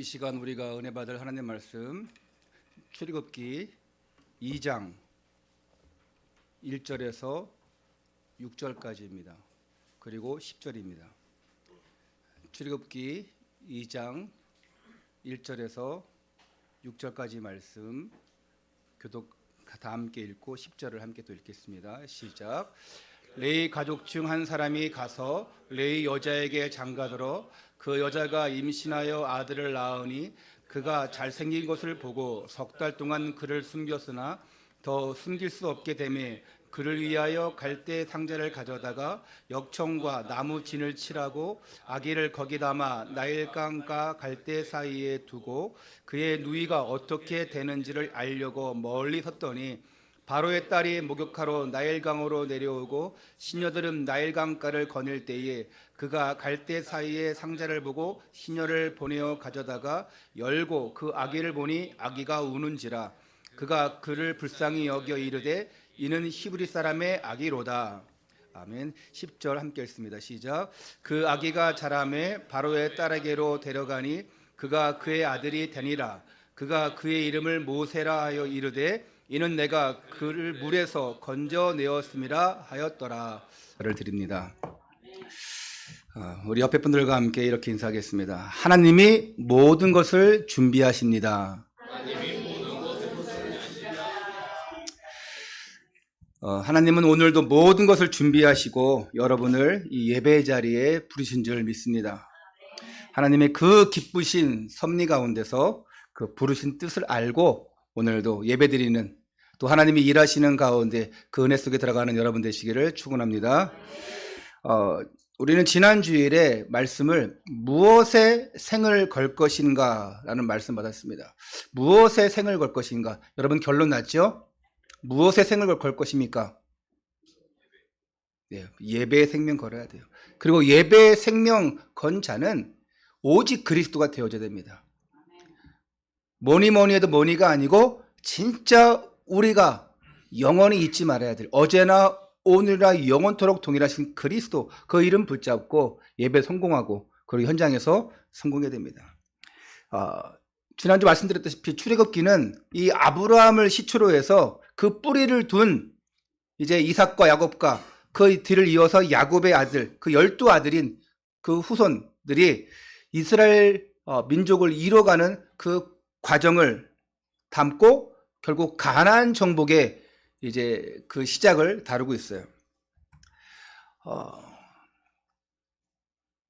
이 시간 우리가 은혜 받을 하나님의 말씀 출애굽기 2장 1절에서 6절까지입니다. 그리고 10절입니다. 출애굽기 2장 1절에서 6절까지 말씀 교독 다 함께 읽고 10절을 함께 또 읽겠습니다. 시작. 레위 가족 중 한 사람이 가서 레위 여자에게 장가들어 그 여자가 임신하여 아들을 낳으니 그가 잘생긴 것을 보고 석 달 동안 그를 숨겼으나 더 숨길 수 없게 되매 그를 위하여 갈대 상자를 가져다가 역청과 나무 진을 칠하고 아기를 거기 담아 나일강과 갈대 사이에 두고 그의 누이가 어떻게 되는지를 알려고 멀리 섰더니 바로의 딸이 목욕하러 나일강으로 내려오고 시녀들은 나일강가를 거닐 때에 그가 갈대 사이에 상자를 보고 시녀를 보내어 가져다가 열고 그 아기를 보니 아기가 우는지라 그가 그를 불쌍히 여겨 이르되 이는 히브리 사람의 아기로다. 아멘. 10절 함께 읽습니다. 시작. 그 아기가 자라매 바로의 딸에게로 데려가니 그가 그의 아들이 되니라. 그가 그의 이름을 모세라 하여 이르되 이는 내가 그를 물에서 건져내었음이라 하였더라. 를 드립니다. 우리 옆에 분들과 함께 이렇게 인사하겠습니다. 하나님이 모든 것을 준비하십니다. 하나님은 오늘도 모든 것을 준비하시고 여러분을 이 예배 자리에 부르신 줄 믿습니다. 하나님의 그 기쁘신 섭리 가운데서 그 부르신 뜻을 알고 오늘도 예배드리는 또 하나님이 일하시는 가운데 그 은혜 속에 들어가는 여러분 되시기를 축원합니다. 우리는 지난 주일에 말씀을 무엇에 생을 걸 것인가 라는 말씀 받았습니다. 무엇에 생을 걸 것인가? 여러분 결론 났죠? 무엇에 생을 걸 것입니까? 네, 예배의 생명 걸어야 돼요. 그리고 예배의 생명 건 자는 오직 그리스도가 되어져야 됩니다. 뭐니 해도 뭐니가 아니고 진짜 우리가 영원히 잊지 말아야 될 어제나 오늘이나 영원토록 동일하신 그리스도 그 이름 붙잡고 예배 성공하고 그리고 현장에서 성공해야 됩니다. 지난주 말씀드렸다시피 출애굽기는 이 아브라함을 시초로 해서 그 뿌리를 둔 이제 이삭과 야곱과 그 뒤를 이어서 야곱의 아들 그 12아들인 그 후손들이 이스라엘 민족을 이뤄가는 그 과정을 담고 결국 가나안 정복의 이제 그 시작을 다루고 있어요.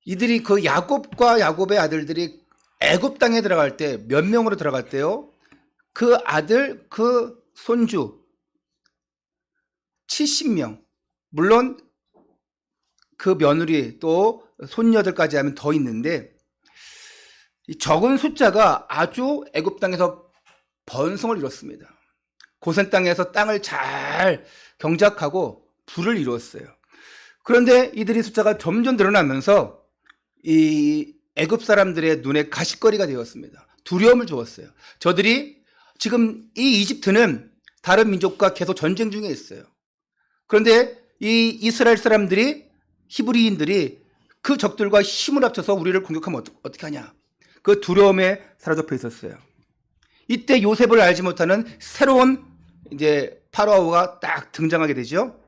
이들이 그 야곱과 야곱의 아들들이 애굽 땅에 들어갈 때 몇 명으로 들어갈 때요? 그 아들, 그 손주 70명. 물론 그 며느리 또 손녀들까지 하면 더 있는데 이 적은 숫자가 아주 애굽 땅에서 번성을 이뤘습니다. 고센 땅에서 땅을 잘 경작하고 부를 이루었어요. 그런데 이들의 숫자가 점점 늘어나면서 이 애굽 사람들의 눈에 가시거리가 되었습니다. 두려움을 주었어요. 저들이 지금 이 이집트는 다른 민족과 계속 전쟁 중에 있어요. 그런데 이 이스라엘 사람들이 히브리인들이 그 적들과 힘을 합쳐서 우리를 공격하면 어떻게 하냐? 그 두려움에 사로잡혀 있었어요. 이때 요셉을 알지 못하는 새로운 이제 파라오가 딱 등장하게 되죠.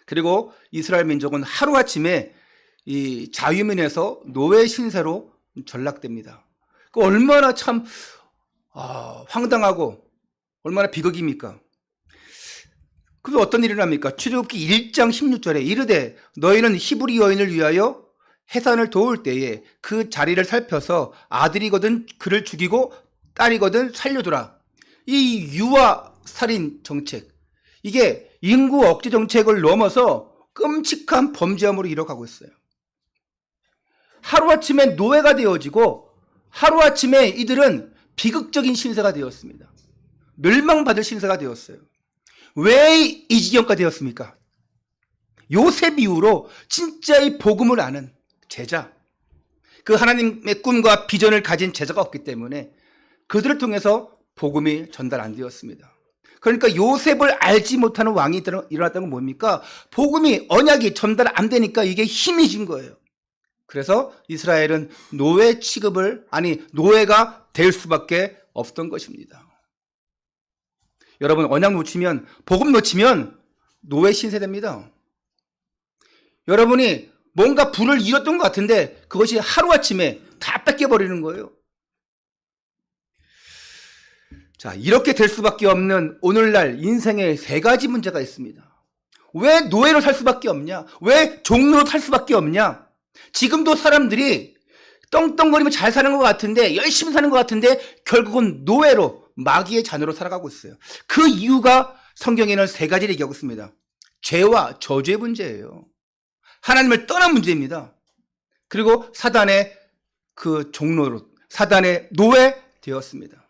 그리고 이스라엘 민족은 하루아침에 이 자유민에서 노예 신세로 전락됩니다. 그 얼마나 참 황당하고 얼마나 비극입니까? 그래서 어떤 일이 납니까? 출애굽기 1장 16절에 이르되 너희는 히브리 여인을 위하여 해산을 도울 때에 그 자리를 살펴서 아들이거든 그를 죽이고 딸이거든 살려두라. 이 유아 살인 정책, 이게 인구 억제 정책을 넘어서 끔찍한 범죄함으로 이뤄가고 있어요. 하루아침에 노예가 되어지고 하루아침에 이들은 비극적인 신세가 되었습니다. 멸망받을 신세가 되었어요. 왜 이 지경까지 되었습니까? 요셉 이후로 진짜 이 복음을 아는 제자, 그 하나님의 꿈과 비전을 가진 제자가 없기 때문에 그들을 통해서 복음이 전달 안 되었습니다. 그러니까 요셉을 알지 못하는 왕이 일어났다는 건 뭡니까? 복음이 언약이 전달 안 되니까 이게 힘이 진 거예요. 그래서 이스라엘은 노예 취급을, 노예가 될 수밖에 없었던 것입니다. 여러분, 언약 놓치면, 복음 놓치면 노예 신세됩니다. 여러분이 뭔가 부를 잃었던 것 같은데 그것이 하루아침에 다 뺏겨버리는 거예요. 자, 이렇게 될 수밖에 없는 오늘날 인생에 세 가지 문제가 있습니다. 왜 노예로 살 수밖에 없냐? 왜 종로로 살 수밖에 없냐? 지금도 사람들이 떵떵거리면 잘 사는 것 같은데, 열심히 사는 것 같은데 결국은 노예로, 마귀의 자녀로 살아가고 있어요. 그 이유가 성경에는 세 가지를 얘기하고 있습니다. 죄와 저주의 문제예요. 하나님을 떠난 문제입니다. 그리고 사단의 그 종로로, 사단의 노예 되었습니다.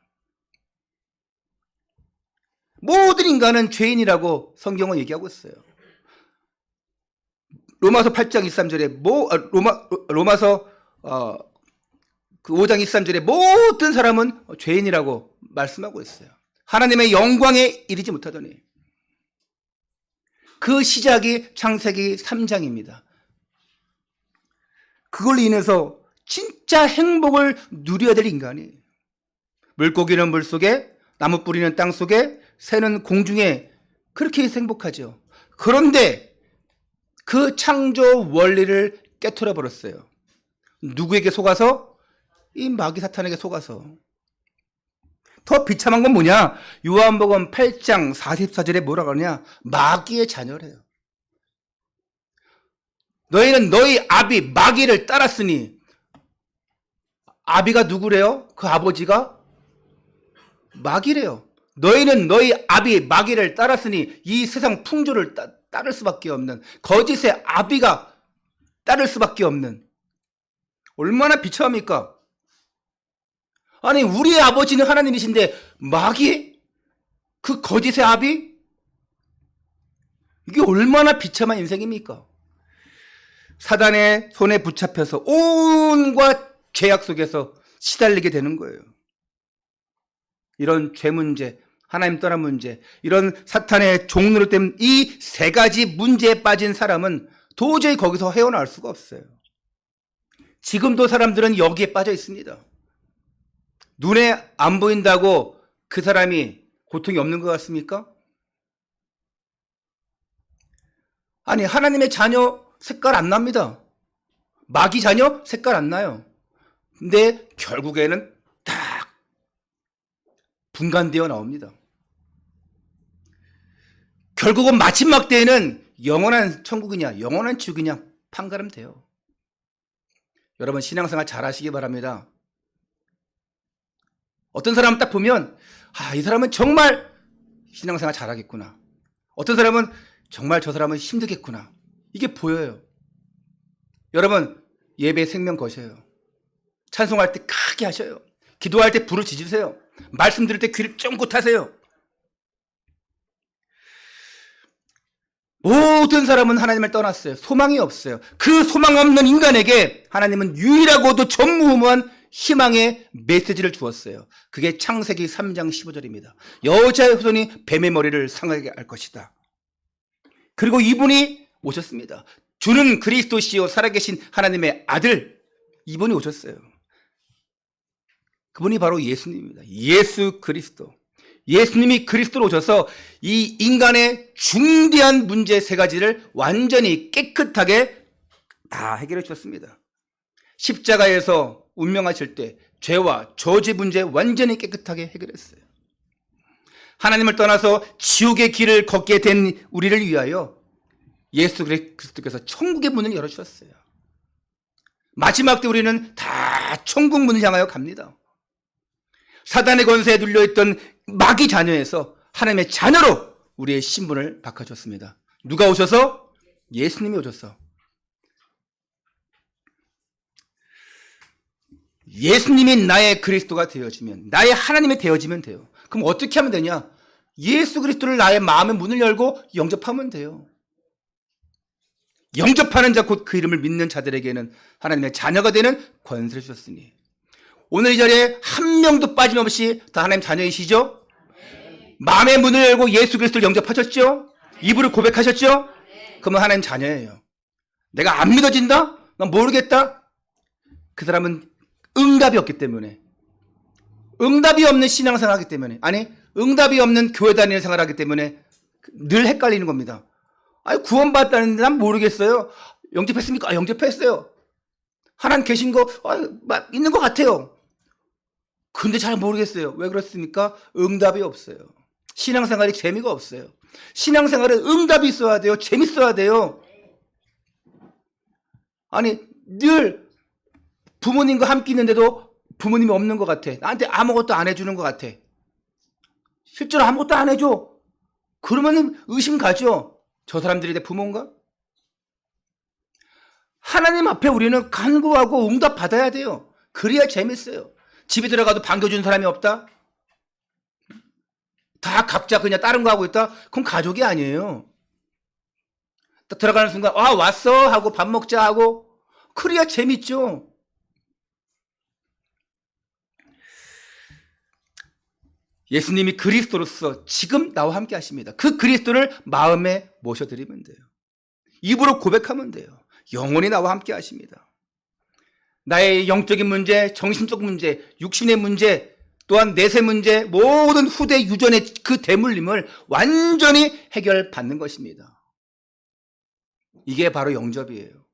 모든 인간은 죄인이라고 성경은 얘기하고 있어요. 로마서 8장 23절에 로마서 그 5장 23절에 모든 사람은 죄인이라고 말씀하고 있어요. 하나님의 영광에 이르지 못하더니. 그 시작이 창세기 3장입니다. 그걸로 인해서 진짜 행복을 누려야 될 인간이, 물고기는 물속에, 나무 뿌리는 땅속에, 새는 공중에, 그렇게 행복하죠. 그런데 그 창조 원리를 깨트려 버렸어요. 누구에게 속아서? 이 마귀 사탄에게 속아서. 더 비참한 건 뭐냐? 요한복음 8장 44절에 뭐라고 하냐? 마귀의 자녀래요. 너희는 너희 아비 마귀를 따랐으니. 아비가 누구래요? 그 아버지가 마귀래요. 너희는 너희 아비 마귀를 따랐으니 이 세상 풍조를 따를 수밖에 없는, 거짓의 아비가 따를 수밖에 없는. 얼마나 비참합니까? 아니, 우리의 아버지는 하나님이신데 마귀? 그 거짓의 아비? 이게 얼마나 비참한 인생입니까? 사단의 손에 붙잡혀서 온갖 죄악 속에서 시달리게 되는 거예요. 이런 죄 문제, 하나님 떠난 문제, 이런 사탄의 종로로 된 이 세 가지 문제에 빠진 사람은 도저히 거기서 헤어나올 수가 없어요. 지금도 사람들은 여기에 빠져 있습니다. 눈에 안 보인다고 그 사람이 고통이 없는 것 같습니까? 아니, 하나님의 자녀 색깔 안 납니다. 마귀 자녀 색깔 안 나요. 근데 결국에는 딱 분간되어 나옵니다. 결국은 마지막 때에는 영원한 천국이냐 영원한 지옥이냐 판가름 돼요. 여러분, 신앙생활 잘 하시기 바랍니다. 어떤 사람 딱 보면 이 사람은 정말 신앙생활 잘하겠구나. 어떤 사람은 정말 저 사람은 힘들겠구나. 이게 보여요. 여러분, 예배 생명 거셔요. 찬송할 때 크게 하셔요. 기도할 때 불을 지지세요. 말씀 들을 때 귀를 쫑긋 하세요. 모든 사람은 하나님을 떠났어요. 소망이 없어요. 그 소망 없는 인간에게 하나님은 유일하고도 전무후무한 희망의 메시지를 주었어요. 그게 창세기 3장 15절입니다. 여자의 후손이 뱀의 머리를 상하게 할 것이다. 그리고 이분이 오셨습니다. 주는 그리스도시요 살아계신 하나님의 아들, 이분이 오셨어요. 그분이 바로 예수님입니다. 예수 그리스도. 예수님이 그리스도로 오셔서 이 인간의 중대한 문제 세 가지를 완전히 깨끗하게 다 해결해 주셨습니다. 십자가에서 운명하실 때 죄와 저주 문제 완전히 깨끗하게 해결했어요. 하나님을 떠나서 지옥의 길을 걷게 된 우리를 위하여 예수 그리스도께서 천국의 문을 열어주셨어요. 마지막 때 우리는 다 천국 문을 향하여 갑니다. 사단의 권세에 눌려있던 마귀 자녀에서 하나님의 자녀로 우리의 신분을 바꿔줬습니다. 누가 오셔서? 예수님이 오셔서. 예수님이 나의 그리스도가 되어지면, 나의 하나님이 되어지면 돼요. 그럼 어떻게 하면 되냐? 예수 그리스도를 나의 마음의 문을 열고 영접하면 돼요. 영접하는 자, 곧 그 이름을 믿는 자들에게는 하나님의 자녀가 되는 권세를 주셨으니, 오늘 이 자리에 한 명도 빠짐없이 다 하나님 자녀이시죠? 마음의 문을 열고 예수 그리스도를 영접하셨죠? 입으로 고백하셨죠? 그러면 하나님 자녀예요. 내가 안 믿어진다? 난 모르겠다? 그 사람은 응답이 없기 때문에, 응답이 없는 신앙생활 하기 때문에, 아니 응답이 없는 교회 다니는 생활하기 때문에 늘 헷갈리는 겁니다. 아니 구원받았다는데 난 모르겠어요. 영접했습니까? 아, 영접했어요. 하나님 계신 거 있는 것 같아요. 근데 잘 모르겠어요. 왜 그렇습니까? 응답이 없어요. 신앙생활이 재미가 없어요. 신앙생활은 응답이 있어야 돼요. 재밌어야 돼요. 아니 늘 부모님과 함께 있는데도 부모님이 없는 것 같아. 나한테 아무것도 안 해주는 것 같아. 실제로 아무것도 안 해줘. 그러면 의심 가죠. 저 사람들이 내 부모인가? 하나님 앞에 우리는 간구하고 응답 받아야 돼요. 그래야 재밌어요. 집에 들어가도 반겨주는 사람이 없다? 다 각자 그냥 다른 거 하고 있다? 그럼 가족이 아니에요. 딱 들어가는 순간 왔어? 하고 밥 먹자 하고 그래야 재밌죠. 예수님이 그리스도로서 지금 나와 함께 하십니다. 그 그리스도를 마음에 모셔드리면 돼요. 입으로 고백하면 돼요. 영원히 나와 함께 하십니다. 나의 영적인 문제, 정신적 문제, 육신의 문제, 또한 내세 문제, 모든 후대 유전의 그 대물림을 완전히 해결받는 것입니다. 이게 바로 영접이에요.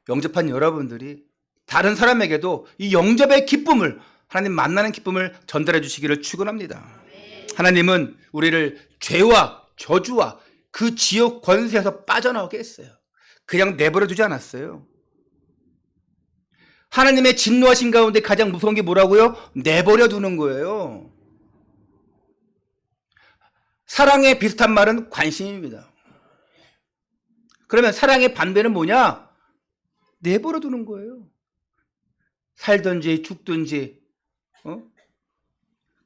영접한 여러분들이 다른 사람에게도 이 영접의 기쁨을, 하나님 만나는 기쁨을 전달해 주시기를 축원합니다. 하나님은 우리를 죄와 저주와 그 지옥 권세에서 빠져나오게 했어요. 그냥 내버려 두지 않았어요. 하나님의 진노하신 가운데 가장 무서운 게 뭐라고요? 내버려 두는 거예요. 사랑에 비슷한 말은 관심입니다. 그러면 사랑의 반대는 뭐냐? 내버려 두는 거예요. 살든지 죽든지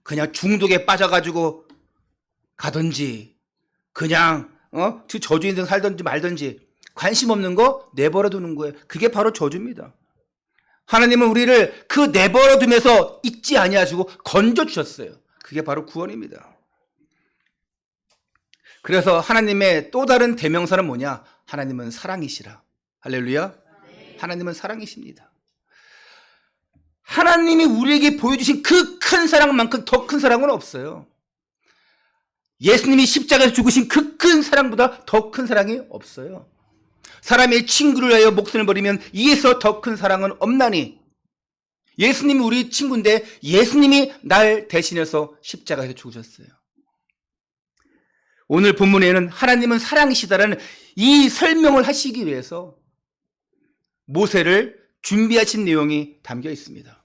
그냥 중독에 빠져가지고 가든지 그냥 저주 인생 살든지 말든지 관심 없는 거 내버려 두는 거예요. 그게 바로 저주입니다. 하나님은 우리를 그 내버려 두면서 잊지 아니하시고 건져 주셨어요. 그게 바로 구원입니다. 그래서 하나님의 또 다른 대명사는 뭐냐? 하나님은 사랑이시라. 할렐루야. 하나님은 사랑이십니다. 하나님이 우리에게 보여주신 그 큰 사랑만큼 더 큰 사랑은 없어요. 예수님이 십자가에서 죽으신 그 큰 사랑보다 더 큰 사랑이 없어요. 사람의 친구를 위하여 목숨을 버리면 이에서 더 큰 사랑은 없나니. 예수님이 우리 친구인데 예수님이 날 대신해서 십자가에서 죽으셨어요. 오늘 본문에는 하나님은 사랑이시다라는 이 설명을 하시기 위해서 모세를 준비하신 내용이 담겨 있습니다.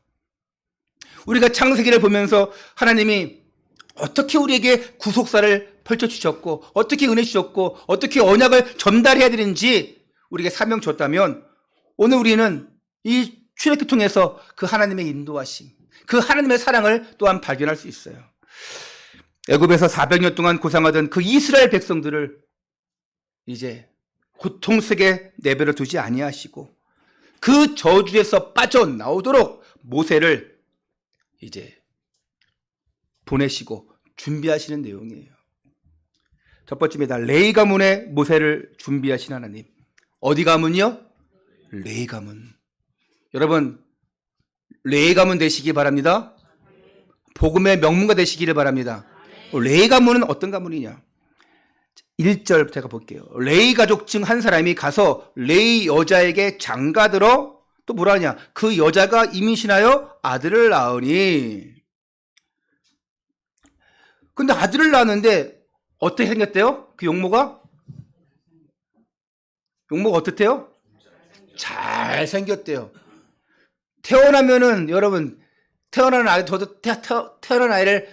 우리가 창세기를 보면서 하나님이 어떻게 우리에게 구속사를 펼쳐주셨고 어떻게 은혜 주셨고 어떻게 언약을 전달해야 되는지 우리에게 사명 줬다면 오늘 우리는 이 출애굽기 통해서 그 하나님의 인도하심, 그 하나님의 사랑을 또한 발견할 수 있어요. 애굽에서 400년 동안 고생하던 그 이스라엘 백성들을 이제 고통 속에 내버려 두지 아니하시고 그 저주에서 빠져나오도록 모세를 이제 보내시고 준비하시는 내용이에요. 첫 번째입니다. 레위 가문에 모세를 준비하신 하나님. 어디 가문이요? 레위 가문. 여러분 레위 가문 되시기 바랍니다. 복음의 명문가 되시기를 바랍니다. 레위 가문은 어떤 가문이냐? 1절 제가 볼게요. 레위 가족 중 한 사람이 가서 레위 여자에게 장가들어 또 뭐라 하냐? 그 여자가 임신하여 아들을 낳으니. 근데 아들을 낳았는데 어떻게 생겼대요? 그 용모가? 용모가 어떻대요? 잘 생겼대요. 태어나면은 여러분 태어나는 아이, 저도 태어난 아이를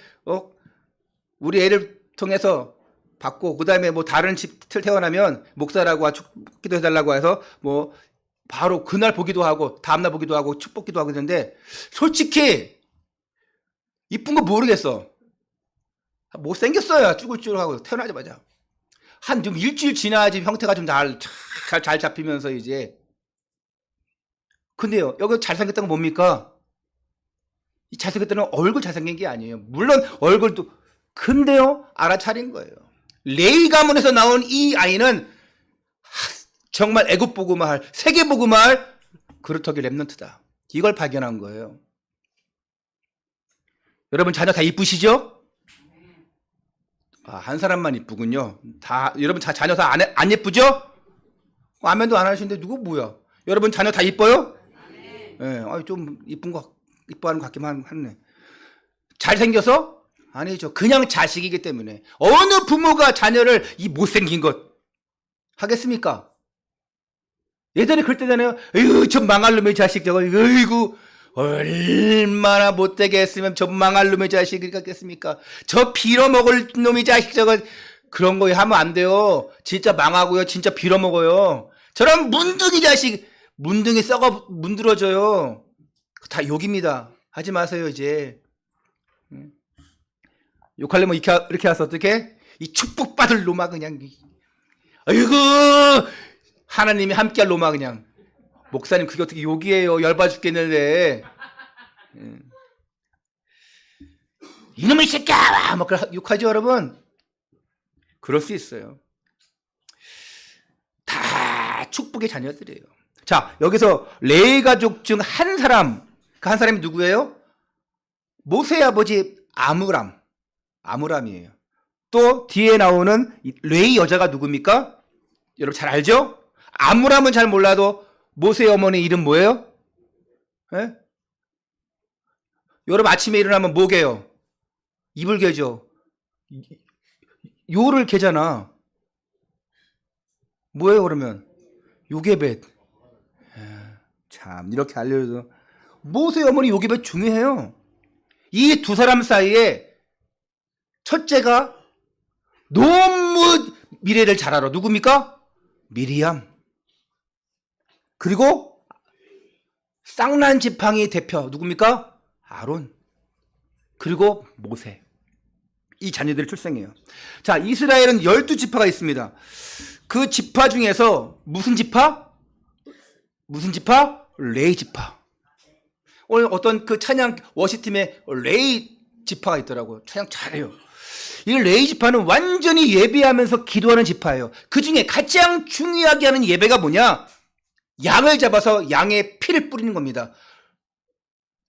우리 애를 통해서 받고 그다음에 뭐 다른 집틀 태어나면 목사라고 축복기도 해달라고 해서 뭐 바로 그날 보기도 하고 다음날 보기도 하고 축복기도 하고 있는데 솔직히 이쁜 거 모르겠어. 못생겼어요. 쭈글쭈글하고 태어나자마자 한 좀 일주일 지나야지 형태가 좀 잘 잡히면서 이제. 근데요 여기 잘생겼다는 건 뭡니까? 이 잘생겼다는 얼굴 잘생긴 게 아니에요. 물론 얼굴도 근데요 알아차린 거예요. 레위 가문에서 나온 이 아이는 정말 애굽 보고말 세계 보고말 그루터기 랩넌트다. 이걸 발견한 거예요. 여러분 자녀 다 이쁘시죠? 한 사람만 이쁘군요. 여러분 자녀 다 안 예쁘죠? 아멘도 안 하시는데 누구 뭐야? 여러분 자녀 다 이뻐요? 네, 좀 이뻐하는 것 같기만 하네. 잘생겨서? 아니죠. 그냥 자식이기 때문에. 어느 부모가 자녀를 이 못생긴 것 하겠습니까? 예전에 그럴 때잖아요. 에휴, 저 망할 놈의 자식 저거. 어이구, 얼마나 못되게 했으면 저 망할 놈의 자식이 같겠습니까? 저 빌어먹을 놈의 자식 저거. 그런 거 하면 안 돼요. 진짜 망하고요. 진짜 빌어먹어요. 저런 문둥이 자식, 문둥이 썩어 문드러져요. 다 욕입니다. 하지 마세요 이제. 욕하려면 이렇게 해서 어떻게? 이 축복받을 놈아 그냥. 아이고, 하나님이 함께할 놈아 그냥. 목사님 그게 어떻게 욕이에요? 열받아 죽겠는데. 이놈의 새끼야! 막 욕하죠 여러분? 그럴 수 있어요. 다 축복의 자녀들이에요. 자, 여기서 레위 가족 중 한 사람, 그 한 사람이 누구예요? 모세의 아버지 아므람이에요. 또 뒤에 나오는 레위 여자가 누굽니까? 여러분 잘 알죠? 아므람은 잘 몰라도 모세의 어머니 이름 뭐예요? 예? 여러분 아침에 일어나면 뭐 개요? 이불 개죠. 요를 개잖아. 뭐예요 그러면? 요게벳. 참 이렇게 알려줘도 모세의 어머니 요게벳 중요해요. 이 두 사람 사이에 첫째가 너무 미래를 잘 알아. 누굽니까? 미리암. 그리고 쌍난 지팡이 대표 누굽니까? 아론. 그리고 모세. 이 자녀들이 출생해요. 자, 이스라엘은 12지파가 있습니다. 그 지파 중에서 무슨 지파? 레위 지파. 오늘 어떤 그 찬양 워시팀에 레위 지파가 있더라고요. 찬양 잘해요. 이 레위 지파는 완전히 예배하면서 기도하는 지파예요. 그 중에 가장 중요하게 하는 예배가 뭐냐? 양을 잡아서 양의 피를 뿌리는 겁니다.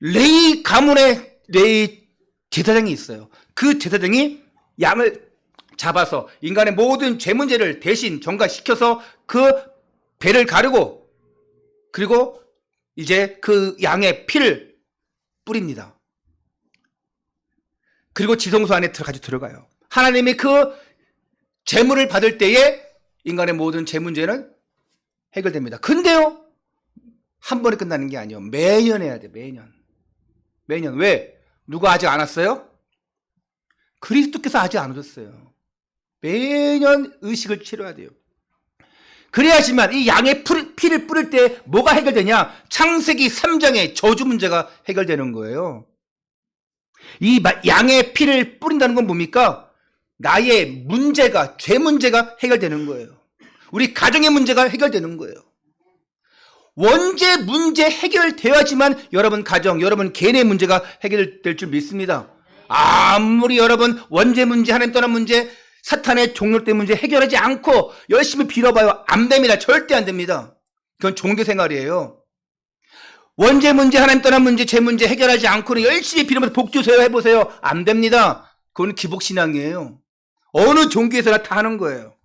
레위 가문에 레위 제사장이 있어요. 그 제사장이 양을 잡아서 인간의 모든 죄 문제를 대신 전가시켜서 그 배를 가르고 그리고 이제 그 양의 피를 뿌립니다. 그리고 지성소 안에 들어가요. 하나님이 그 제물을 받을 때에 인간의 모든 죄 문제는 해결됩니다. 근데요, 한 번에 끝나는 게 아니에요. 매년 해야 돼, 매년. 왜? 누가 아직 안 왔어요? 그리스도께서 아직 안 오셨어요. 매년 의식을 치러야 돼요. 그래야지만 이 양의 피를 뿌릴 때 뭐가 해결되냐? 창세기 3장의 저주 문제가 해결되는 거예요. 이 양의 피를 뿌린다는 건 뭡니까? 나의 문제가, 죄 문제가 해결되는 거예요. 우리 가정의 문제가 해결되는 거예요. 원죄 문제 해결되어야지만 여러분 가정, 여러분 개인의 문제가 해결될 줄 믿습니다. 아무리 여러분 원죄 문제, 하나님 떠난 문제, 사탄의 종력대 문제 해결하지 않고 열심히 빌어봐요. 안 됩니다. 절대 안 됩니다. 그건 종교생활이에요. 원죄 문제, 하나님 떠난 문제, 죄 문제 해결하지 않고는 열심히 빌어봐서 복 주세요 해보세요. 안 됩니다. 그건 기복신앙이에요. 어느 종교에서나 다 하는 거예요.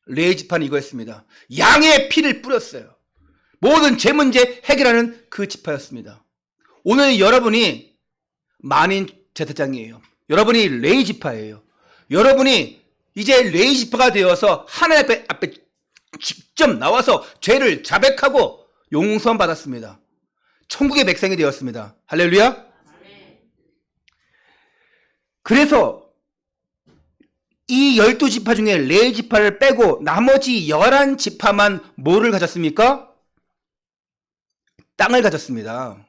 레위 지파는 이거였습니다. 양의 피를 뿌렸어요. 모든 죄 문제 해결하는 그 지파였습니다. 오늘 여러분이 만인 제사장이에요. 여러분이 레위 지파예요. 여러분이 이제 레위 지파가 되어서 하나님 앞에 직접 나와서 죄를 자백하고 용서함 받았습니다. 천국의 백성이 되었습니다. 할렐루야. 그래서 이 12지파 중에 레위 지파를 빼고 나머지 11지파만 뭐를 가졌습니까? 땅을 가졌습니다.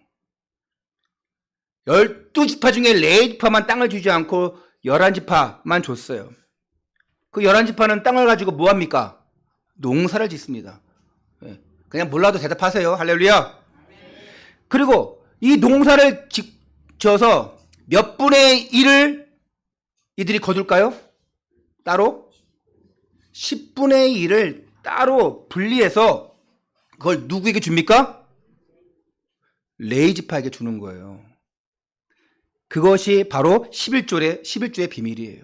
12지파 중에 레위 지파만 땅을 주지 않고 11지파만 줬어요. 그 11지파는 땅을 가지고 뭐합니까? 농사를 짓습니다. 그냥 몰라도 대답하세요. 할렐루야. 그리고 이 농사를 지어서 몇 분의 1을 이들이 거둘까요? 따로? 10분의 1을 따로 분리해서 그걸 누구에게 줍니까? 레위 지파에게 주는 거예요. 그것이 바로 11조의 비밀이에요.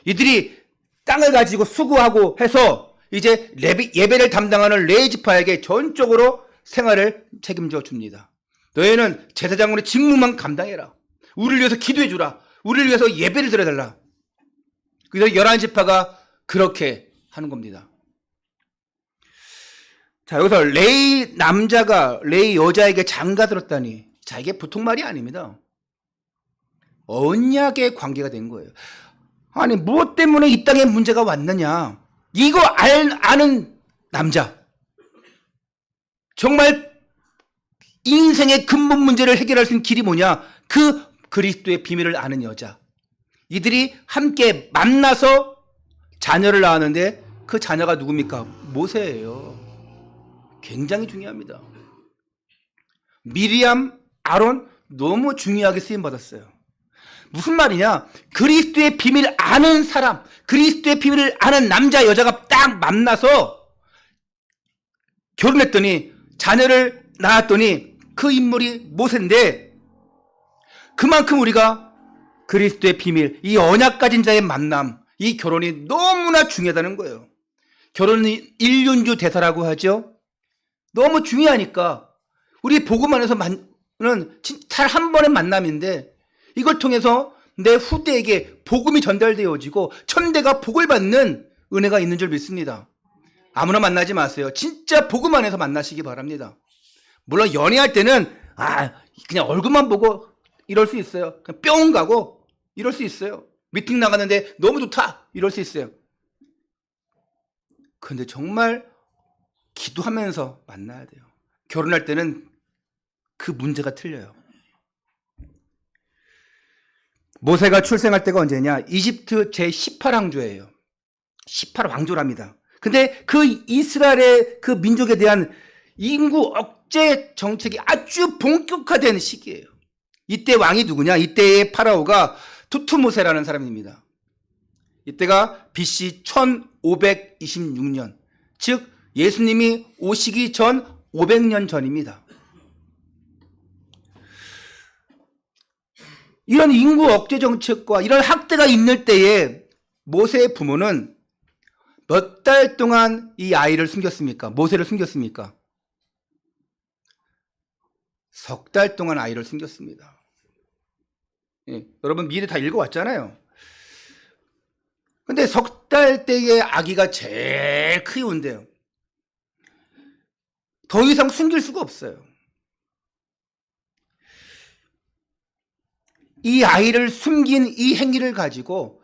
이들이 땅을 가지고 수고하고 해서 이제 예배를 담당하는 레위 지파에게 전적으로 생활을 책임져 줍니다. 너희는 제사장으로의 직무만 감당해라. 우리를 위해서 기도해 주라. 우리를 위해서 예배를 드려달라. 그래서 11지파가 그렇게 하는 겁니다. 자, 여기서 레위 남자가 레위 여자에게 장가 들었다니, 자, 이게 보통 말이 아닙니다. 언약의 관계가 된 거예요. 아니, 무엇 때문에 이 땅에 문제가 왔느냐, 이거 아는 남자, 정말 인생의 근본 문제를 해결할 수 있는 길이 뭐냐, 그 그리스도의 비밀을 아는 여자, 이들이 함께 만나서 자녀를 낳았는데 그 자녀가 누굽니까? 모세예요. 굉장히 중요합니다. 미리암, 아론 너무 중요하게 쓰임받았어요. 무슨 말이냐? 그리스도의 비밀을 아는 사람, 그리스도의 비밀을 아는 남자, 여자가 딱 만나서 결혼했더니 자녀를 낳았더니 그 인물이 모세인데, 그만큼 우리가 그리스도의 비밀, 이 언약 가진 자의 만남, 이 결혼이 너무나 중요하다는 거예요. 결혼이 일륜주 대사라고 하죠. 너무 중요하니까 우리 복음 안에서 잘 한 번의 만남인데, 이걸 통해서 내 후대에게 복음이 전달되어지고 천대가 복을 받는 은혜가 있는 줄 믿습니다. 아무나 만나지 마세요. 진짜 복음 안에서 만나시기 바랍니다. 물론 연애할 때는 그냥 얼굴만 보고 이럴 수 있어요. 그냥 뿅 가고 이럴 수 있어요. 미팅 나갔는데 너무 좋다 이럴 수 있어요. 근데 정말 기도하면서 만나야 돼요. 결혼할 때는 그 문제가 틀려요. 모세가 출생할 때가 언제냐? 이집트 제18왕조예요. 18왕조랍니다. 근데 그 이스라엘의 그 민족에 대한 인구 억제 정책이 아주 본격화된 시기예요. 이때 왕이 누구냐? 이때의 파라오가 투투모세라는 사람입니다. 이때가 BC 1526년, 즉 예수님이 오시기 전 500년 전입니다. 이런 인구 억제 정책과 이런 학대가 있는 때에 모세의 부모는 몇 달 동안 이 아이를 숨겼습니까? 모세를 숨겼습니까? 석 달 동안 아이를 숨겼습니다. 예, 여러분 미리 다 읽어왔잖아요. 근데 석 달 때의 아기가 제일 크이운데요. 더 이상 숨길 수가 없어요. 이 아이를 숨긴 이 행위를 가지고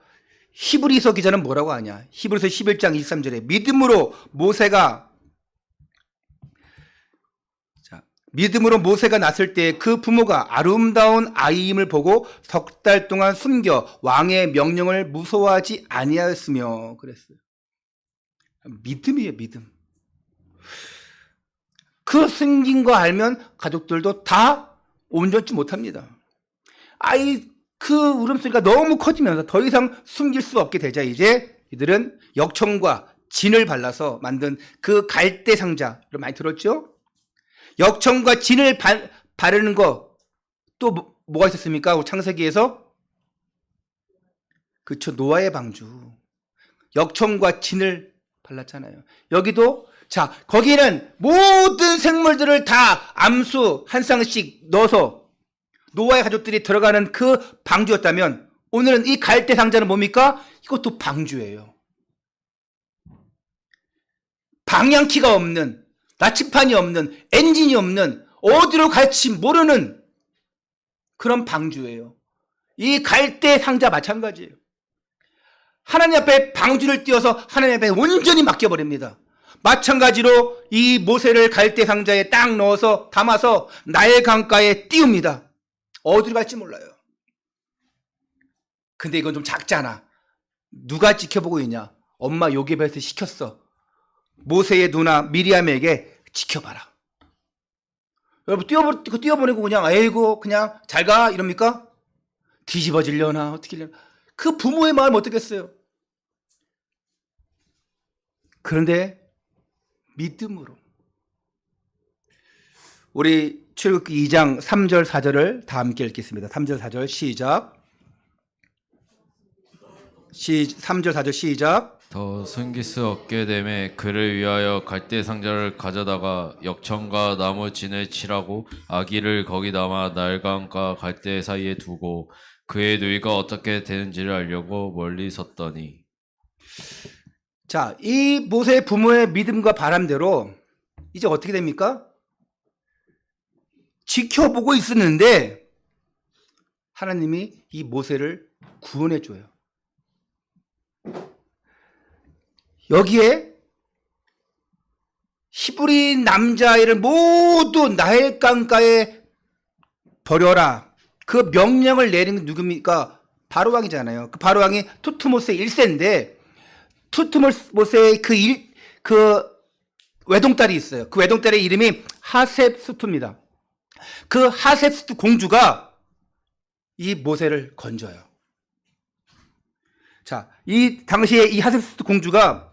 히브리서 기자는 뭐라고 하냐? 히브리서 11장 23절에 믿음으로 모세가 났을 때 그 부모가 아름다운 아이임을 보고 석 달 동안 숨겨 왕의 명령을 무서워하지 아니하였으며 그랬어요. 믿음이에요, 믿음. 그 숨긴 거 알면 가족들도 다 온전치 못합니다. 아이 그 울음소리가 너무 커지면서 더 이상 숨길 수 없게 되자 이제 이들은 역청과 진을 발라서 만든 그 갈대 상자를 많이 들었죠? 역청과 진을 바르는 거 또 뭐가 있었습니까? 창세기에서? 그쵸, 노아의 방주. 역청과 진을 발랐잖아요. 여기도 자, 거기는 모든 생물들을 다 암수 한 쌍씩 넣어서 노아의 가족들이 들어가는 그 방주였다면, 오늘은 이 갈대 상자는 뭡니까? 이것도 방주예요. 방향키가 없는, 나침판이 없는, 엔진이 없는, 어디로 갈지 모르는 그런 방주예요. 이 갈대 상자 마찬가지예요. 하나님 앞에 방주를 띄워서 하나님 앞에 온전히 맡겨버립니다. 마찬가지로 이 모세를 갈대 상자에 딱 넣어서 담아서 나일 강가에 띄웁니다. 어디로 갈지 몰라요. 근데 이건 좀 작잖아. 누가 지켜보고 있냐? 엄마 요게벳을 시켰어. 모세의 누나 미리암에게 지켜봐라. 여러분 띄워보내고 그냥 에이고 그냥 잘 가 이럽니까? 뒤집어지려나 어떻게 하려나. 그 부모의 마음 어떻겠어요? 그런데 믿음으로, 우리 출애굽기 2장 3절 4절을 다 함께 읽겠습니다. 3절 4절 시작. 3절 4절 시작. 더 숨길 수 없게 되매 그를 위하여 갈대 상자를 가져다가 역청과 나무 진을 칠하고 아기를 거기 담아 날강과 갈대 사이에 두고 그의 누이가 어떻게 되는지를 알려고 멀리 섰더니. 자, 이 모세 부모의 믿음과 바람대로 이제 어떻게 됩니까? 지켜보고 있었는데 하나님이 이 모세를 구원해 줘요. 여기에 히브리 남자아이를 모두 나일강가에 버려라. 그 명령을 내린 누굽니까? 바로왕이잖아요. 그 바로왕이 투트모스의 1세인데 투트모스의 그 외동딸이 있어요. 그 외동딸의 이름이 하셉수투입니다. 그 하셉수투 공주가 이 모세를 건져요. 자, 이 당시에 이 하셉수투 공주가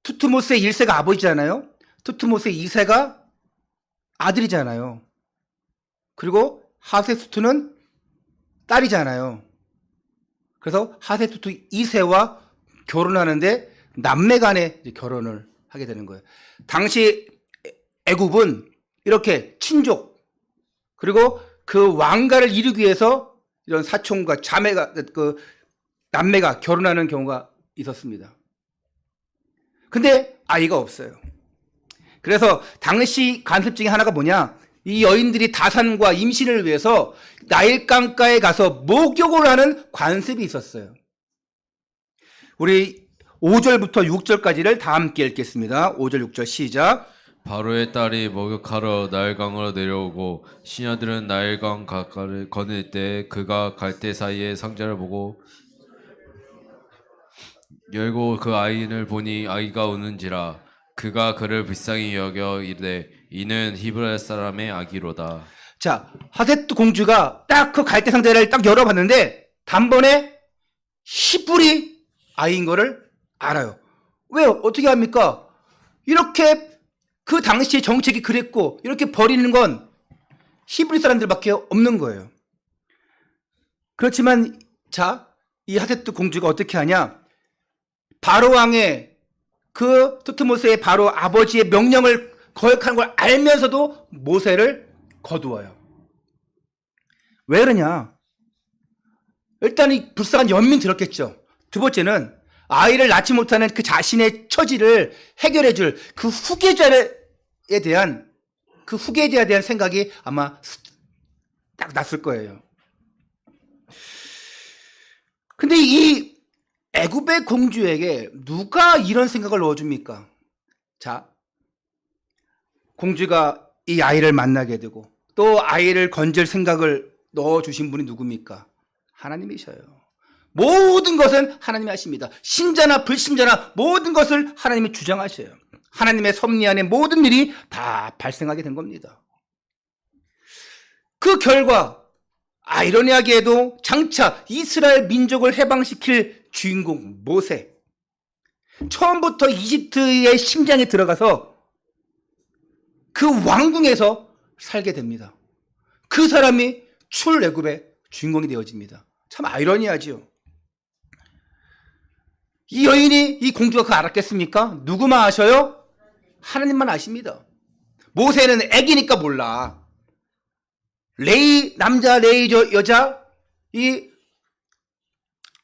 투트모스의 1세가 아버지잖아요. 투트모스의 2세가 아들이잖아요. 그리고 하셉수투는 딸이잖아요. 그래서 하셉수투 2세와 결혼하는데 남매 간에 결혼을 하게 되는 거예요. 당시 애굽은 이렇게 친족 그리고 그 왕가를 이루기 위해서 이런 사촌과 자매가 그 남매가 결혼하는 경우가 있었습니다. 근데 아이가 없어요. 그래서 당시 관습 중에 하나가 뭐냐? 이 여인들이 다산과 임신을 위해서 나일강가에 가서 목욕을 하는 관습이 있었어요. 우리 5절부터 6절까지를 다 함께 읽겠습니다. 5절 6절 시작. 바로의 딸이 목욕하러 나일강으로 내려오고 시녀들은 나일강 가까를 거닐 때 그가 갈대 사이에 상자를 보고 열고 그 아이를 보니 아이가 우는지라 그가 그를 불쌍히 여겨 이르되 이는 히브리 사람의 아기로다. 자, 하셋 공주가 딱 그 갈대 상자를 딱 열어봤는데 단번에 히브리 아이인 거를 알아요. 왜요? 어떻게 합니까? 이렇게 그 당시의 정책이 그랬고 이렇게 버리는 건 히브리 사람들밖에 없는 거예요. 그렇지만 자, 이 하셋 공주가 어떻게 하냐? 바로 왕의 그 투트모스의 바로 아버지의 명령을 거역하는 걸 알면서도 모세를 거두어요. 왜 그러냐? 일단 이 불쌍한 연민 들었겠죠. 두 번째는 아이를 낳지 못하는 그 자신의 처지를 해결해 줄 그 후계자에 대한 생각이 아마 딱 났을 거예요. 근데 이 애굽의 공주에게 누가 이런 생각을 넣어줍니까? 자, 공주가 이 아이를 만나게 되고 또 아이를 건질 생각을 넣어주신 분이 누굽니까? 하나님이셔요. 모든 것은 하나님이 하십니다. 신자나 불신자나 모든 것을 하나님이 주장하셔요. 하나님의 섭리 안에 모든 일이 다 발생하게 된 겁니다. 그 결과 아이러니하게도 장차 이스라엘 민족을 해방시킬 주인공 모세, 처음부터 이집트의 심장에 들어가서 그 왕궁에서 살게 됩니다. 그 사람이 출애굽의 주인공이 되어집니다. 참 아이러니하지요. 이 여인이, 이 공주가 그거 알았겠습니까? 누구만 아셔요? 하나님만 아십니다. 모세는 애기니까 몰라. 레이, 남자, 레이, 여자, 이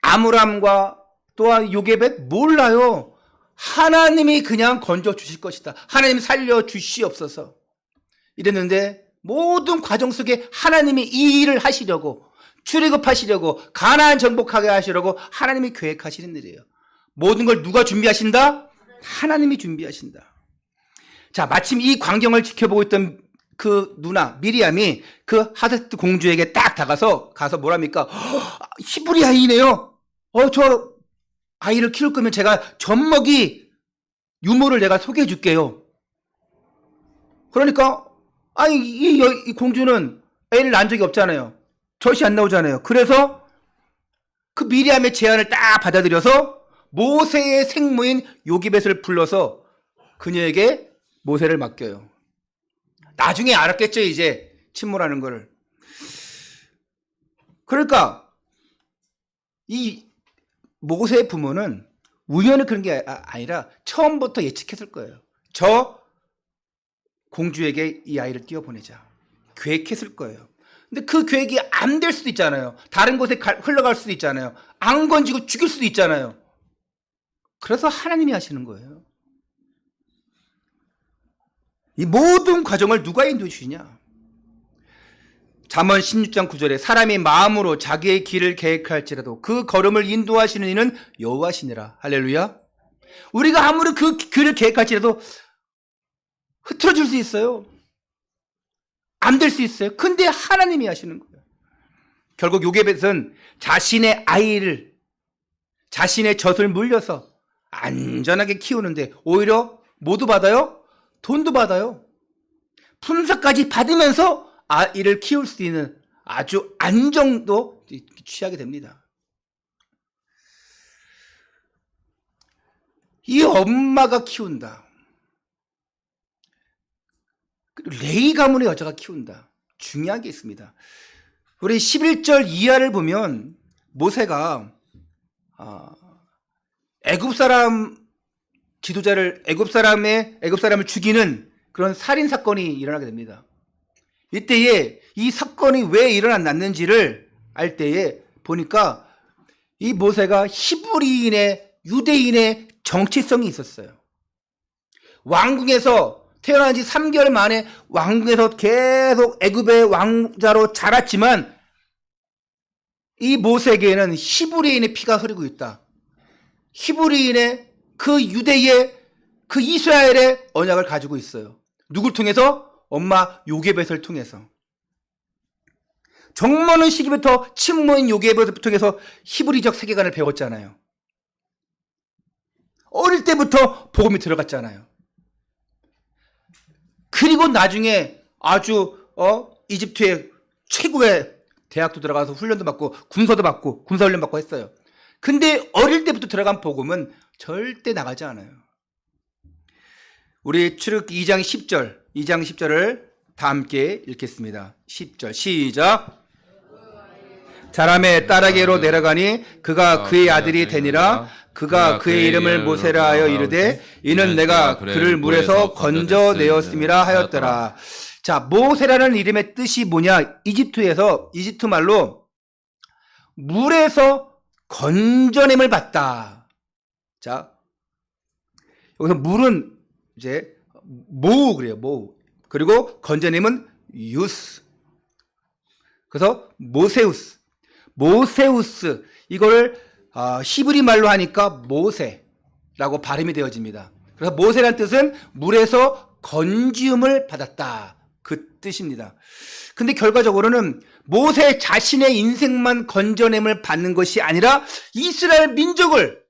아므람과 또한 요게벳 몰라요. 하나님이 그냥 건져 주실 것이다. 하나님 살려 주시옵소서. 이랬는데 모든 과정 속에 하나님이 이 일을 하시려고, 출애굽하시려고, 가나안 정복하게 하시려고 하나님이 계획하시는 일이에요. 모든 걸 누가 준비하신다? 하나님이 준비하신다. 자, 마침 이 광경을 지켜보고 있던 그 누나 미리암이 그 하셋 공주에게 딱 가서 뭐랍니까? 히브리 아이네요. 저 아이를 키울 거면 제가 젖먹이 유모를 내가 소개해 줄게요. 그러니까 아니 이 공주는 애를 낳은 적이 없잖아요. 젖이 안 나오잖아요. 그래서 그 미리암의 제안을 딱 받아들여서 모세의 생모인 요기벳을 불러서 그녀에게 모세를 맡겨요. 나중에 알았겠죠, 이제 침몰하는 거를. 그러니까 이 모세의 부모는 우연히 그런 게 아니라 처음부터 예측했을 거예요. 저 공주에게 이 아이를 띄워보내자. 계획했을 거예요. 근데 그 계획이 안 될 수도 있잖아요. 다른 곳에 흘러갈 수도 있잖아요. 안 건지고 죽일 수도 있잖아요. 그래서 하나님이 하시는 거예요. 이 모든 과정을 누가 인도해 주시냐? 잠언 16장 9절에 사람이 마음으로 자기의 길을 계획할지라도 그 걸음을 인도하시는 이는 여호와시니라. 할렐루야. 우리가 아무리 그 길을 계획할지라도 흐트러질 수 있어요. 안 될 수 있어요. 근데 하나님이 하시는 거예요. 결국 요게벳은 자신의 아이를, 자신의 젖을 물려서 안전하게 키우는데 오히려 뭐도 받아요? 돈도 받아요. 품삯까지 받으면서 아이를 키울 수 있는 아주 안정도 취하게 됩니다. 이 엄마가 키운다. 레위 가문의 여자가 키운다. 중요한 게 있습니다. 우리 11절 이하를 보면 모세가 애굽 사람 지도자를 애굽 사람을 죽이는 그런 살인 사건이 일어나게 됩니다. 이때에 이 사건이 왜 일어났는지를 알 때에 보니까 이 모세가 히브리인의 유대인의 정치성이 있었어요. 왕궁에서 태어난 지 3개월 만에 왕궁에서 계속 애굽의 왕자로 자랐지만 이 모세에게는 히브리인의 피가 흐르고 있다. 히브리인의 그 유대의 그 이스라엘의 언약을 가지고 있어요. 누굴 통해서? 엄마 요게벳을 통해서. 정모는 시기부터 친모인 요게벳을 통해서 히브리적 세계관을 배웠잖아요. 어릴 때부터 복음이 들어갔잖아요. 그리고 나중에 아주 이집트의 최고의 대학도 들어가서 훈련도 받고 군사도 받고 군사훈련 받고 했어요. 근데 어릴 때부터 들어간 복음은 절대 나가지 않아요. 우리 출애굽기 2장 10절을 다 함께 읽겠습니다. 10절 시작. 자람의 딸에게로 내려가니 그가 그의 아들이 되니라. 그가 그의 이름을 모세라 하여 이르되 이는 내가 그를 물에서 건져내었음이라 하였더라. 자, 모세라는 이름의 뜻이 뭐냐? 이집트 말로 물에서 건져냄을 받다. 자, 여기서 물은 이제 모우 그래요. 모우. 그리고 건져냄은 유스. 그래서 모세우스 이거를 히브리 말로 하니까 모세라고 발음이 되어집니다. 그래서 모세란 뜻은 물에서 건지움을 받았다. 그 뜻입니다. 근데 결과적으로는 모세 자신의 인생만 건져냄을 받는 것이 아니라 이스라엘 민족을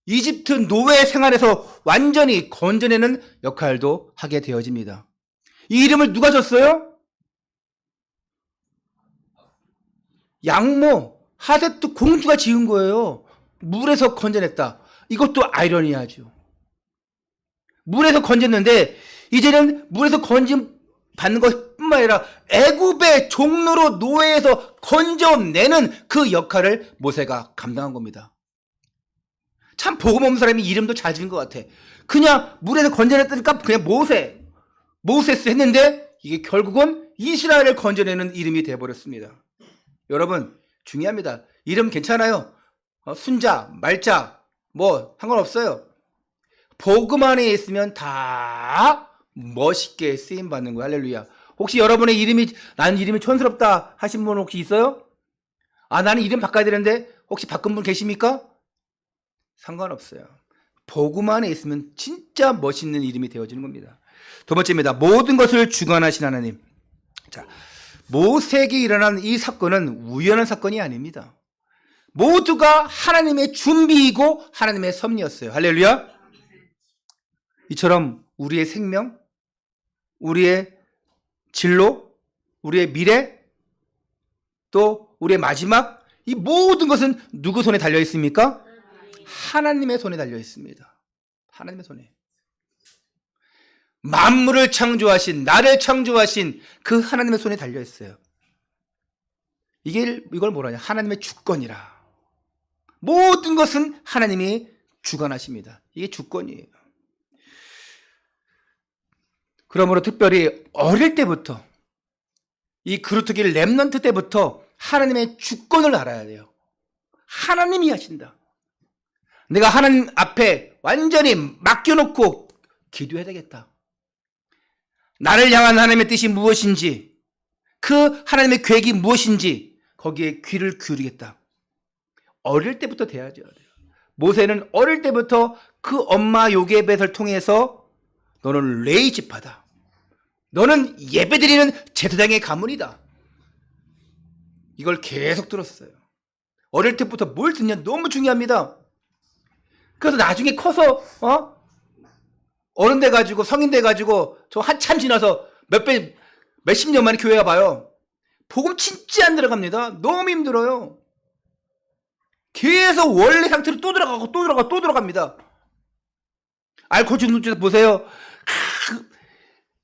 이집트 노예 생활에서 완전히 건져내는 역할도 하게 되어집니다. 이 이름을 누가 줬어요? 양모 하셋트 공주가 지은 거예요. 물에서 건져냈다. 이것도 아이러니하죠. 물에서 건졌는데 이제는 물에서 건짐 받는 것뿐만 아니라 애굽의 종로로 노예에서 건져내는 그 역할을 모세가 감당한 겁니다. 참 복음 없는 사람이 이름도 잘 지은 것 같아. 그냥 물에서 건져냈다니까 그냥 모세스 했는데 이게 결국은 이스라엘을 건져내는 이름이 되어버렸습니다. 여러분 중요합니다. 이름 괜찮아요. 순자, 말자 뭐 상관없어요. 복음 안에 있으면 다 멋있게 쓰임받는 거예요. 할렐루야. 혹시 여러분의 나는 이름이 촌스럽다 하신 분 혹시 있어요? 나는 이름 바꿔야 되는데 혹시 바꾼 분 계십니까? 상관없어요. 복음 안에 있으면 진짜 멋있는 이름이 되어지는 겁니다. 두 번째입니다. 모든 것을 주관하신 하나님. 자, 모세에게 일어난 이 사건은 우연한 사건이 아닙니다. 모두가 하나님의 준비이고 하나님의 섭리였어요. 할렐루야. 이처럼 우리의 생명, 우리의 진로, 우리의 미래, 또 우리의 마지막, 이 모든 것은 누구 손에 달려 있습니까? 하나님의 손에 달려 있습니다. 하나님의 손에. 만물을 창조하신, 나를 창조하신 그 하나님의 손에 달려 있어요. 이걸 뭐라 하냐? 하나님의 주권이라. 모든 것은 하나님이 주관하십니다. 이게 주권이에요. 그러므로 특별히 어릴 때부터, 이 그루터기 렘넌트 때부터 하나님의 주권을 알아야 돼요. 하나님이 하신다. 내가 하나님 앞에 완전히 맡겨놓고 기도해야 되겠다. 나를 향한 하나님의 뜻이 무엇인지, 그 하나님의 계획이 무엇인지 거기에 귀를 기울이겠다. 어릴 때부터 돼야죠. 모세는 어릴 때부터 그 엄마 요게벳을 통해서 너는 레위 지파다. 너는 예배드리는 제사장의 가문이다. 이걸 계속 들었어요. 어릴 때부터 뭘 듣냐 너무 중요합니다. 그래서 나중에 커서 어른 돼가지고 성인 돼가지고 저 한참 지나서 몇십 년 만에 교회 와봐요. 복음 진짜 안 들어갑니다. 너무 힘들어요. 계속 원래 상태로 또 들어갑니다. 알코올 중독자 보세요.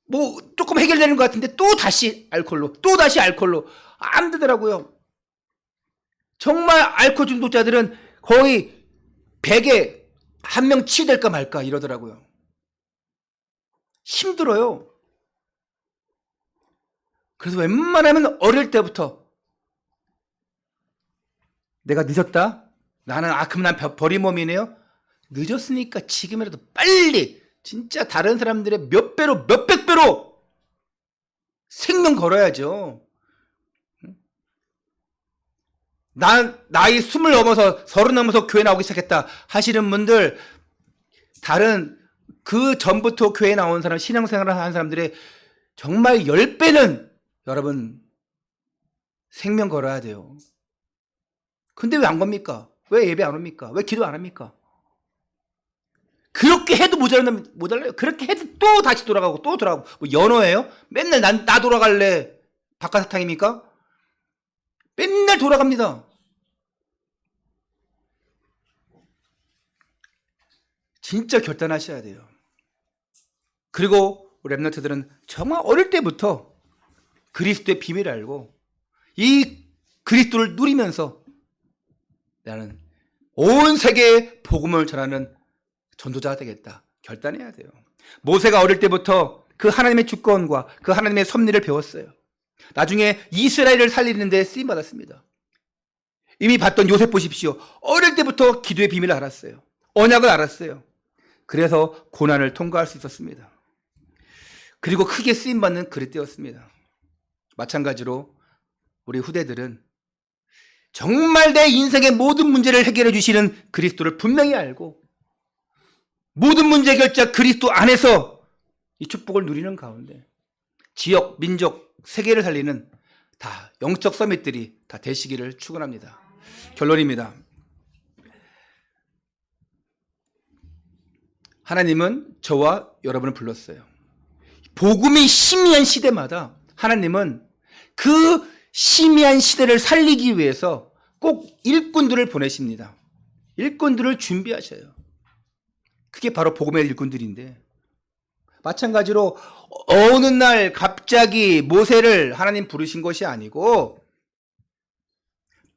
뭐 조금 해결되는 것 같은데 또 다시 알코올로 안 되더라고요. 정말 알코올 중독자들은 거의 100에 한 명 치유될까 말까 이러더라고요. 힘들어요. 그래서 웬만하면 어릴 때부터 내가 늦었다? 그럼 난 버림몸이네요? 늦었으니까 지금이라도 빨리 진짜 다른 사람들의 몇 배로 몇백 배로 생명 걸어야죠. 나이 20 넘어서 30 넘어서 교회 나오기 시작했다 하시는 분들, 다른 그 전부터 교회 나온 사람, 신앙생활을 하는 사람들의 정말 10배는 여러분 생명 걸어야 돼요. 근데 왜 안 겁니까? 왜 예배 안 옵니까? 왜 기도 안 합니까? 그렇게 해도 모자라요. 그렇게 해도 또 다시 돌아가고 뭐 연어예요? 맨날 나 돌아갈래 박하사탕입니까? 맨날 돌아갑니다. 진짜 결단하셔야 돼요. 그리고 렘넌트들은 정말 어릴 때부터 그리스도의 비밀을 알고 이 그리스도를 누리면서 나는 온 세계에 복음을 전하는 전도자가 되겠다. 결단해야 돼요. 모세가 어릴 때부터 그 하나님의 주권과 그 하나님의 섭리를 배웠어요. 나중에 이스라엘을 살리는 데 쓰임받았습니다. 이미 봤던 요셉 보십시오. 어릴 때부터 기도의 비밀을 알았어요. 언약을 알았어요. 그래서 고난을 통과할 수 있었습니다. 그리고 크게 쓰임받는 그릇되었습니다. 마찬가지로 우리 후대들은 정말 내 인생의 모든 문제를 해결해 주시는 그리스도를 분명히 알고 모든 문제 결자 그리스도 안에서 이 축복을 누리는 가운데 지역, 민족, 세계를 살리는 다 영적 서밋들이 다 되시기를 축원합니다. 결론입니다. 하나님은 저와 여러분을 불렀어요. 복음이 희미한 시대마다 하나님은 그 희미한 시대를 살리기 위해서 꼭 일꾼들을 보내십니다. 일꾼들을 준비하셔요. 그게 바로 복음의 일꾼들인데, 마찬가지로 어느 날 갑자기 모세를 하나님 부르신 것이 아니고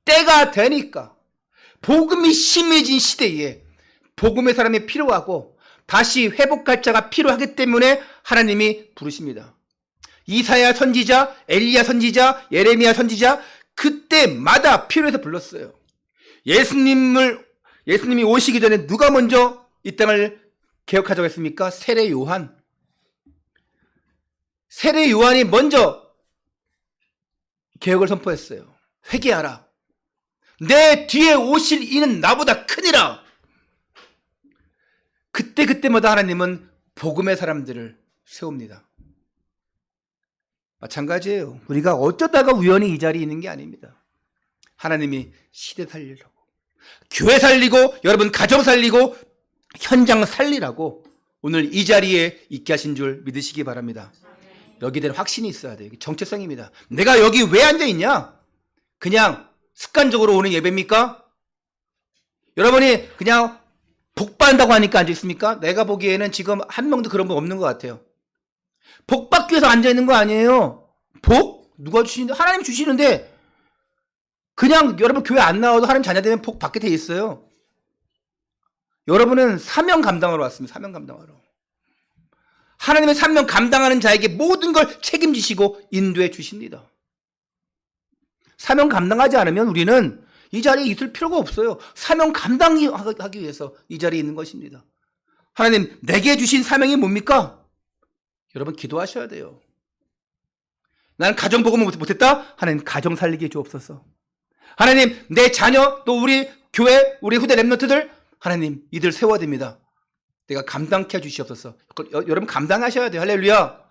때가 되니까 복음이 심해진 시대에 복음의 사람이 필요하고 다시 회복할 자가 필요하기 때문에 하나님이 부르십니다. 이사야 선지자, 엘리야 선지자, 예레미야 선지자, 그때마다 필요해서 불렀어요. 예수님이 오시기 전에 누가 먼저 이 땅을 개혁하자고 했습니까? 세례 요한. 세례 요한이 먼저 개혁을 선포했어요. 회개하라. 내 뒤에 오실 이는 나보다 크니라. 그때마다 하나님은 복음의 사람들을 세웁니다. 마찬가지예요. 우리가 어쩌다가 우연히 이 자리에 있는 게 아닙니다. 하나님이 시대 살리려고, 교회 살리고, 여러분 가정 살리고, 현장 살리라고 오늘 이 자리에 있게 하신 줄 믿으시기 바랍니다. 여기에 대한 확신이 있어야 돼요. 정체성입니다. 내가 여기 왜 앉아있냐? 그냥 습관적으로 오는 예배입니까? 여러분이 그냥 복받는다고 하니까 앉아있습니까? 내가 보기에는 지금 한 명도 그런 분 없는 것 같아요. 복 받기 위해서 앉아 있는 거 아니에요. 복 누가 주시는데? 하나님 주시는데 그냥 여러분 교회 안 나와도 하나님 자녀 되면 복 받게 돼 있어요. 여러분은 사명 감당하러 왔습니다. 사명 감당하러. 하나님의 사명 감당하는 자에게 모든 걸 책임지시고 인도해 주십니다. 사명 감당하지 않으면 우리는 이 자리에 있을 필요가 없어요. 사명 감당하기 위해서 이 자리에 있는 것입니다. 하나님, 내게 주신 사명이 뭡니까? 여러분 기도하셔야 돼요. 나는 가정 복음을 못했다? 하나님 가정 살리게 주옵소서. 하나님, 내 자녀 또 우리 교회 우리 후대 랩런트들 하나님 이들 세워야 됩니다. 내가 감당케 해주시옵소서. 여러분 감당하셔야 돼요. 할렐루야.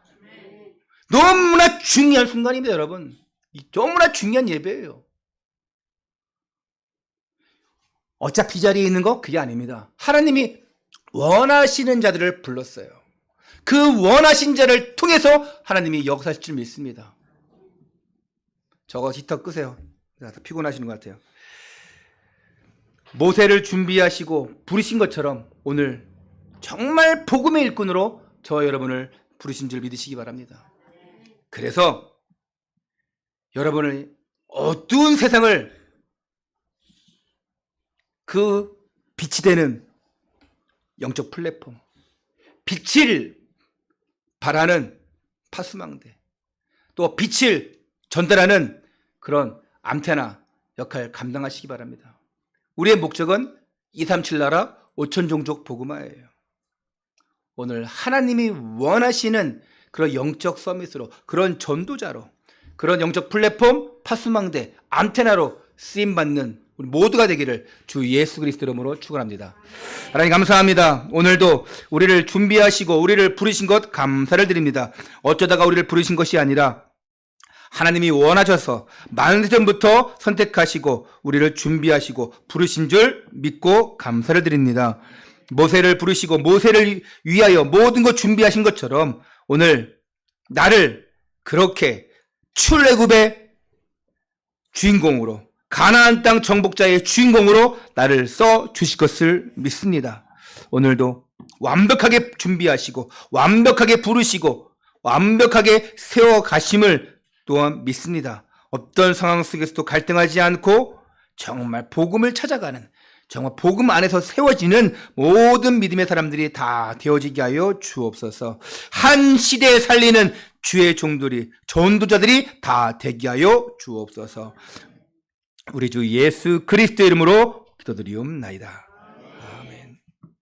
너무나 중요한 순간입니다. 여러분 너무나 중요한 예배예요. 어차피 이 자리에 있는 거 그게 아닙니다. 하나님이 원하시는 자들을 불렀어요. 그 원하신 자를 통해서 하나님이 역사하실 줄 믿습니다. 저거 히터 끄세요. 피곤하시는 것 같아요. 모세를 준비하시고 부르신 것처럼 오늘 정말 복음의 일꾼으로 저와 여러분을 부르신 줄 믿으시기 바랍니다. 그래서 여러분을 어두운 세상을 그 빛이 되는 영적 플랫폼, 빛을 발하는 파수망대, 또 빛을 전달하는 그런 안테나 역할 감당하시기 바랍니다. 우리의 목적은 237 나라 5천 종족 복음화예요. 오늘 하나님이 원하시는 그런 영적 서밋으로, 그런 전도자로, 그런 영적 플랫폼, 파수망대, 안테나로 쓰임받는 우리 모두가 되기를 주 예수 그리스도 이름으로 축원합니다. 하나님 감사합니다. 오늘도 우리를 준비하시고 우리를 부르신 것 감사를 드립니다. 어쩌다가 우리를 부르신 것이 아니라 하나님이 원하셔서 많은 전부터 선택하시고 우리를 준비하시고 부르신 줄 믿고 감사를 드립니다. 모세를 부르시고 모세를 위하여 모든 것 준비하신 것처럼 오늘 나를 그렇게 출애굽의 주인공으로, 가나안 땅 정복자의 주인공으로 나를 써 주실 것을 믿습니다. 오늘도 완벽하게 준비하시고 완벽하게 부르시고 완벽하게 세워 가심을 또한 믿습니다. 어떤 상황 속에서도 갈등하지 않고 정말 복음을 찾아가는, 정말 복음 안에서 세워지는 모든 믿음의 사람들이 다 되어지게 하여 주옵소서. 한 시대에 살리는 주의 종들이, 전도자들이 다 되게 하여 주옵소서. 우리 주 예수 그리스도 이름으로 기도드리옵나이다.